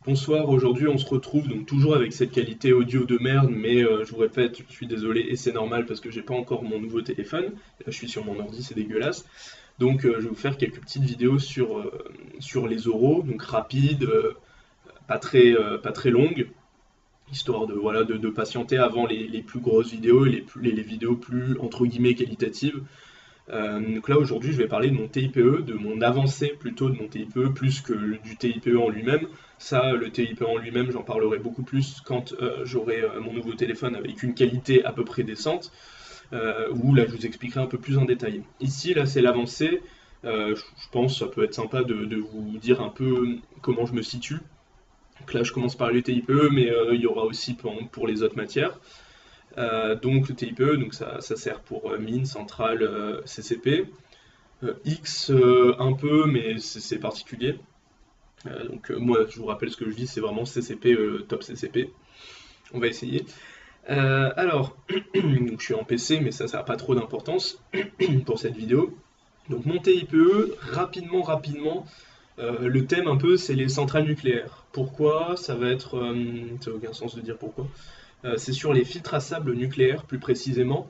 Bonsoir, aujourd'hui on se retrouve donc toujours avec cette qualité audio de merde, mais je vous répète, je suis désolé et c'est normal parce que j'ai pas encore mon nouveau téléphone. Là, je suis sur mon ordi, c'est dégueulasse. Donc je vais vous faire quelques petites vidéos sur les oraux, donc rapides, pas très longues, histoire de, voilà, de patienter avant les plus grosses vidéos et les vidéos plus entre guillemets qualitatives. Donc là aujourd'hui je vais parler de mon TIPE, de mon avancée plutôt de mon TIPE, plus que du TIPE en lui-même. Ça, le TIPE en lui-même, j'en parlerai beaucoup plus quand j'aurai mon nouveau téléphone avec une qualité à peu près décente, où là je vous expliquerai un peu plus en détail. Ici, là c'est l'avancée. Je pense que ça peut être sympa de vous dire un peu comment je me situe. Donc là je commence par le TIPE, mais il y aura aussi pour les autres matières. Donc le TIPE, donc ça sert pour mine, centrale, CCP. X un peu, mais c'est particulier. Moi, je vous rappelle ce que je dis, c'est vraiment CCP, top CCP. On va essayer. Alors, donc je suis en PC, mais ça n'a pas trop d'importance pour cette vidéo. Donc mon TIPE, rapidement, le thème un peu, c'est les centrales nucléaires. Pourquoi? Ça va être... ça n'a aucun sens de dire pourquoi. C'est sur les filtres à sable nucléaires, plus précisément,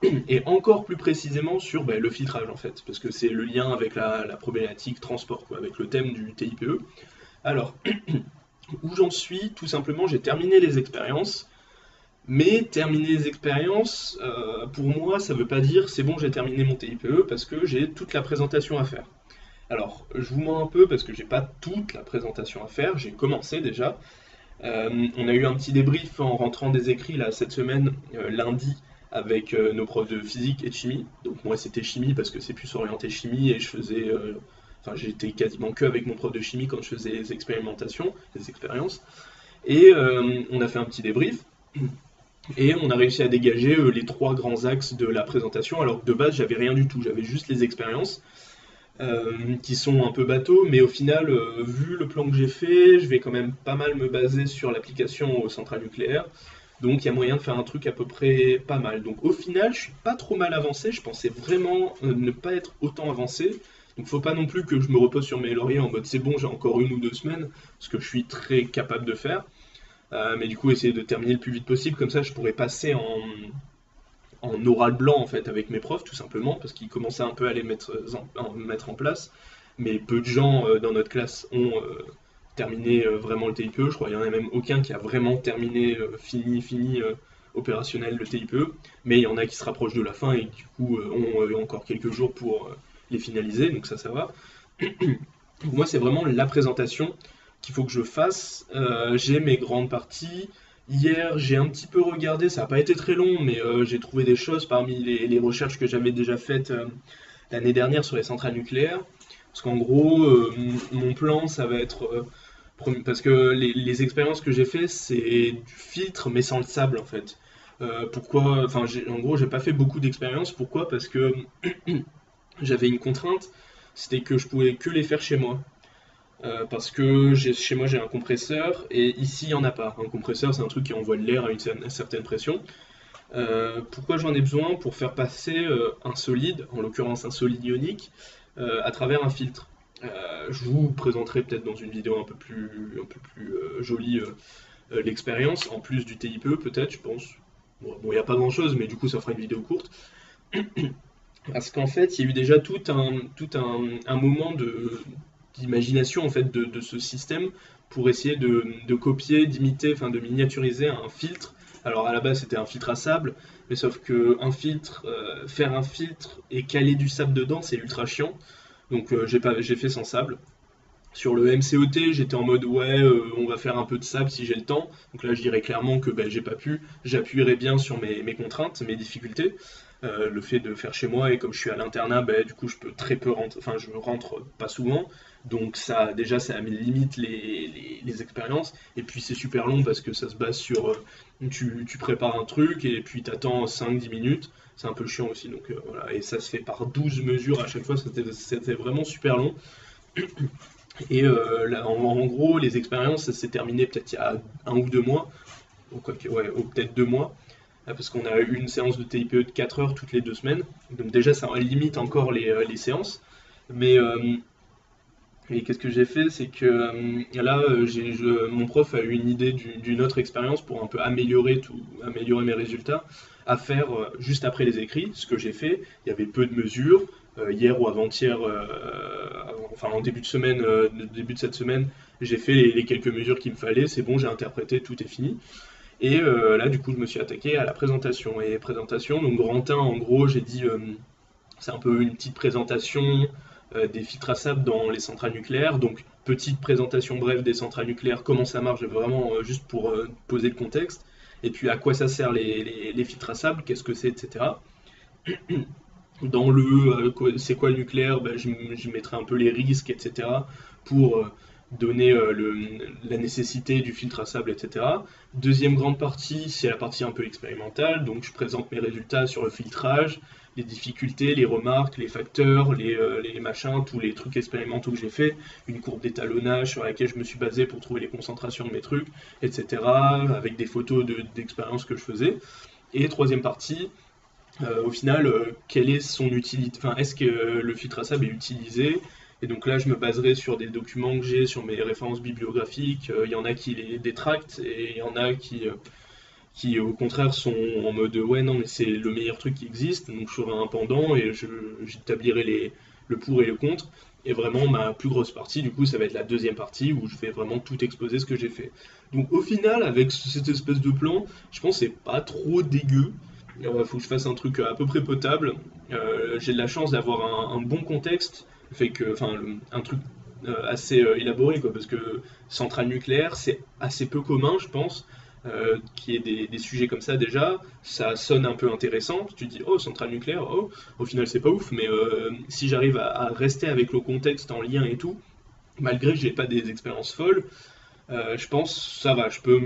et encore plus précisément sur le filtrage en fait, parce que c'est le lien avec la problématique transport, quoi, avec le thème du TIPE. Alors, où j'en suis, tout simplement, j'ai terminé les expériences, mais terminer les expériences, pour moi, ça veut pas dire c'est bon, j'ai terminé mon TIPE, parce que j'ai toute la présentation à faire. Alors, je vous mens un peu parce que j'ai pas toute la présentation à faire, j'ai commencé déjà. On a eu un petit débrief en rentrant des écrits là cette semaine, lundi, avec nos profs de physique et de chimie. Donc moi c'était chimie parce que c'est plus orienté chimie et je faisais, enfin j'étais quasiment que avec mon prof de chimie quand je faisais les expérimentations, les expériences. Et on a fait un petit débrief et on a réussi à dégager les trois grands axes de la présentation. Alors que de base j'avais rien du tout, j'avais juste les expériences. Qui sont un peu bateaux, mais au final, vu le plan que j'ai fait, je vais quand même pas mal me baser sur l'application aux centrales nucléaires. Donc il y a moyen de faire un truc à peu près pas mal. Donc au final, je suis pas trop mal avancé. Je pensais vraiment ne pas être autant avancé. Donc faut pas non plus que je me repose sur mes lauriers en mode c'est bon, j'ai encore une ou deux semaines, ce que je suis très capable de faire. Mais du coup, essayer de terminer le plus vite possible, comme ça je pourrais passer en oral blanc en fait avec mes profs tout simplement parce qu'ils commençaient un peu à les mettre en place, mais peu de gens dans notre classe ont terminé vraiment le TIPE. Je crois qu'il n'y en a même aucun qui a vraiment terminé fini opérationnel le TIPE, mais il y en a qui se rapprochent de la fin et du coup ont encore quelques jours pour les finaliser, donc ça va. Pour moi c'est vraiment la présentation qu'il faut que je fasse. J'ai mes grandes parties. Hier, j'ai un petit peu regardé, ça n'a pas été très long, mais j'ai trouvé des choses parmi les recherches que j'avais déjà faites l'année dernière sur les centrales nucléaires. Parce qu'en gros, mon plan, ça va être... parce que les expériences que j'ai faites, c'est du filtre, mais sans le sable, en fait. Pourquoi? Enfin, en gros, j'ai pas fait beaucoup d'expériences. Pourquoi? Parce que j'avais une contrainte, c'était que je pouvais que les faire chez moi. Parce que chez moi j'ai un compresseur et ici il n'y en a pas. Un compresseur c'est un truc qui envoie de l'air à une certaine pression. Pourquoi j'en ai besoin? Pour faire passer un solide, en l'occurrence un solide ionique, à travers un filtre. Je vous présenterai peut-être dans une vidéo un peu plus jolie l'expérience, en plus du TIPE peut-être, je pense. Bon, il n'y a pas grand-chose, mais du coup ça fera une vidéo courte. Parce qu'en fait, il y a eu déjà un moment d'imagination en fait de ce système pour essayer de copier, d'imiter, enfin de miniaturiser un filtre. Alors à la base c'était un filtre à sable, mais sauf que faire un filtre et caler du sable dedans c'est ultra chiant. Donc j'ai fait sans sable. Sur le MCOT, j'étais en mode ouais, on va faire un peu de sable si j'ai le temps. Donc là, je dirais clairement que j'ai pas pu. J'appuierai bien sur mes contraintes, mes difficultés. Le fait de faire chez moi et comme je suis à l'internat, du coup, je peux très peu rentrer. Enfin, je rentre pas souvent. Donc ça, déjà, ça limite les expériences. Et puis c'est super long parce que ça se base sur tu prépares un truc et puis t'attends 5-10 minutes. C'est un peu chiant aussi. Donc voilà. Et ça se fait par 12 mesures à chaque fois. C'était vraiment super long. Et là, en gros, les expériences, ça s'est terminé peut-être il y a 1 ou 2 mois, ou ouais, ou peut-être 2 mois, parce qu'on a eu une séance de TIPE de 4 heures toutes les 2 semaines. Donc déjà, ça limite encore les séances. Mais Et qu'est-ce que j'ai fait? C'est que là, mon prof a eu une idée d'une autre expérience pour un peu améliorer mes résultats, à faire juste après les écrits. Ce que j'ai fait, il y avait peu de mesures. Hier ou avant-hier, enfin en début de semaine, début de cette semaine, j'ai fait les quelques mesures qu'il me fallait. C'est bon, j'ai interprété, tout est fini. Et là, du coup, je me suis attaqué à la présentation. Et présentation, donc grand 1, en gros, j'ai dit, c'est un peu une petite présentation des filtres traçables dans les centrales nucléaires. Donc, petite présentation brève des centrales nucléaires, comment ça marche, vraiment juste pour poser le contexte. Et puis, à quoi ça sert les filtres traçables, qu'est-ce que c'est, etc. Dans c'est quoi le nucléaire, ben, je mettrai un peu les risques, etc. pour donner la nécessité du filtre traçable, etc. Deuxième grande partie, c'est la partie un peu expérimentale, donc je présente mes résultats sur le filtrage, les difficultés, les remarques, les facteurs, les machins, tous les trucs expérimentaux que j'ai fait, une courbe d'étalonnage sur laquelle je me suis basé pour trouver les concentrations de mes trucs, etc. avec des photos d'expériences que je faisais. Et troisième partie, au final, quelle est son utilité, enfin, est-ce que le filtre traçable est utilisé? Et donc là, je me baserai sur des documents que j'ai, sur mes références bibliographiques. Il y en a qui les détractent et il y en a qui au contraire sont en mode ouais, non, mais c'est le meilleur truc qui existe. Donc je ferai un pendant et j'établirai le pour et le contre. Et vraiment, ma plus grosse partie, du coup, ça va être la deuxième partie où je vais vraiment tout exposer ce que j'ai fait. Donc au final, avec cette espèce de plan, je pense que c'est pas trop dégueu. Faut que je fasse un truc à peu près potable. J'ai de la chance d'avoir un bon contexte, fait que, enfin, un truc assez élaboré, quoi, parce que centrale nucléaire, c'est assez peu commun, je pense, qu'il y ait des sujets comme ça déjà. Ça sonne un peu intéressant. Tu te dis, oh, centrale nucléaire, oh, au final, c'est pas ouf, mais si j'arrive à rester avec le contexte en lien et tout, malgré que j'ai pas des expériences folles, je pense ça va, je peux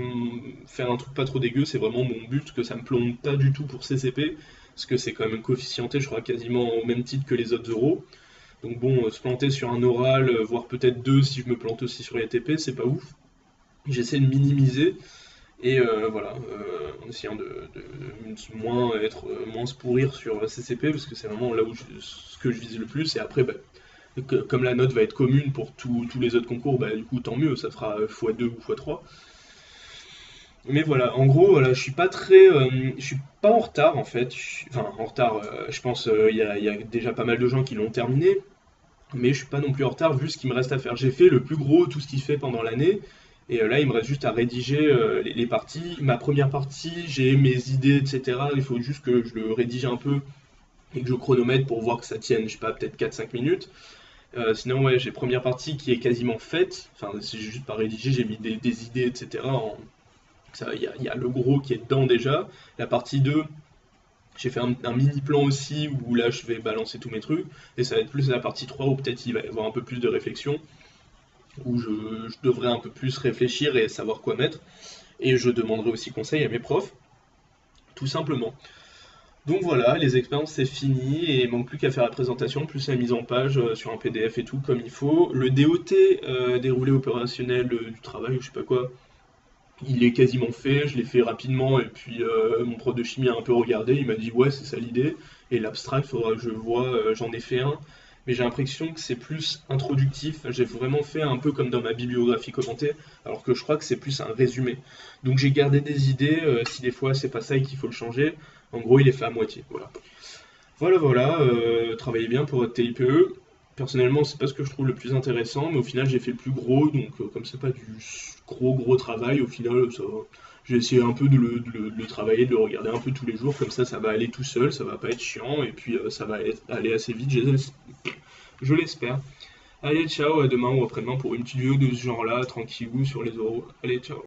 faire un truc pas trop dégueu, c'est vraiment mon but, que ça me plombe pas du tout pour CCP, parce que c'est quand même coefficienté, je crois, quasiment au même titre que les autres euros. Donc bon, se planter sur un oral, voire peut-être deux si je me plante aussi sur les TP, c'est pas ouf. J'essaie de minimiser, et voilà, en essayant moins se pourrir sur CCP, parce que c'est vraiment là où ce que je vise le plus, et après, bah, comme la note va être commune pour tous les autres concours, bah, du coup tant mieux, ça fera x2 ou x3. Mais voilà, en gros, voilà, je suis pas en retard en fait. Enfin, en retard, je pense il y a déjà pas mal de gens qui l'ont terminé, mais je suis pas non plus en retard vu ce qu'il me reste à faire. J'ai fait le plus gros, tout ce qu'il fait pendant l'année, et là il me reste juste à rédiger les parties. Ma première partie, j'ai mes idées, etc. Il faut juste que je le rédige un peu et que je chronomètre pour voir que ça tienne, je sais pas, peut-être 4-5 minutes. Sinon, ouais, j'ai première partie qui est quasiment faite. Enfin, c'est juste pas rédigé, j'ai mis des idées, etc. Il y a le gros qui est dedans déjà. La partie 2, j'ai fait un mini plan aussi où là je vais balancer tous mes trucs. Et ça va être plus la partie 3 où peut-être il va y avoir un peu plus de réflexion. Où je devrais un peu plus réfléchir et savoir quoi mettre. Et je demanderai aussi conseil à mes profs. Tout simplement. Donc voilà, les expériences c'est fini et il manque plus qu'à faire la présentation, plus la mise en page sur un PDF et tout comme il faut. Le DOT, déroulé opérationnel du travail ou je sais pas quoi, il est quasiment fait, je l'ai fait rapidement et puis mon prof de chimie a un peu regardé, il m'a dit ouais c'est ça l'idée. Et l'abstract, faudra que je vois, j'en ai fait un, mais j'ai l'impression que c'est plus introductif, j'ai vraiment fait un peu comme dans ma bibliographie commentée, alors que je crois que c'est plus un résumé. Donc j'ai gardé des idées, si des fois c'est pas ça et qu'il faut le changer, en gros il est fait à moitié, voilà. Voilà, travaillez bien pour votre TIPE. Personnellement, c'est pas ce que je trouve le plus intéressant, mais au final, j'ai fait le plus gros, donc comme c'est pas du gros travail, au final, ça va. J'ai essayé un peu de le travailler, de le regarder un peu tous les jours, comme ça va aller tout seul, ça va pas être chiant, et puis ça va aller assez vite, je l'espère. Allez, ciao, à demain ou après-demain pour une petite vidéo de ce genre-là, tranquillou sur les euros. Allez, ciao.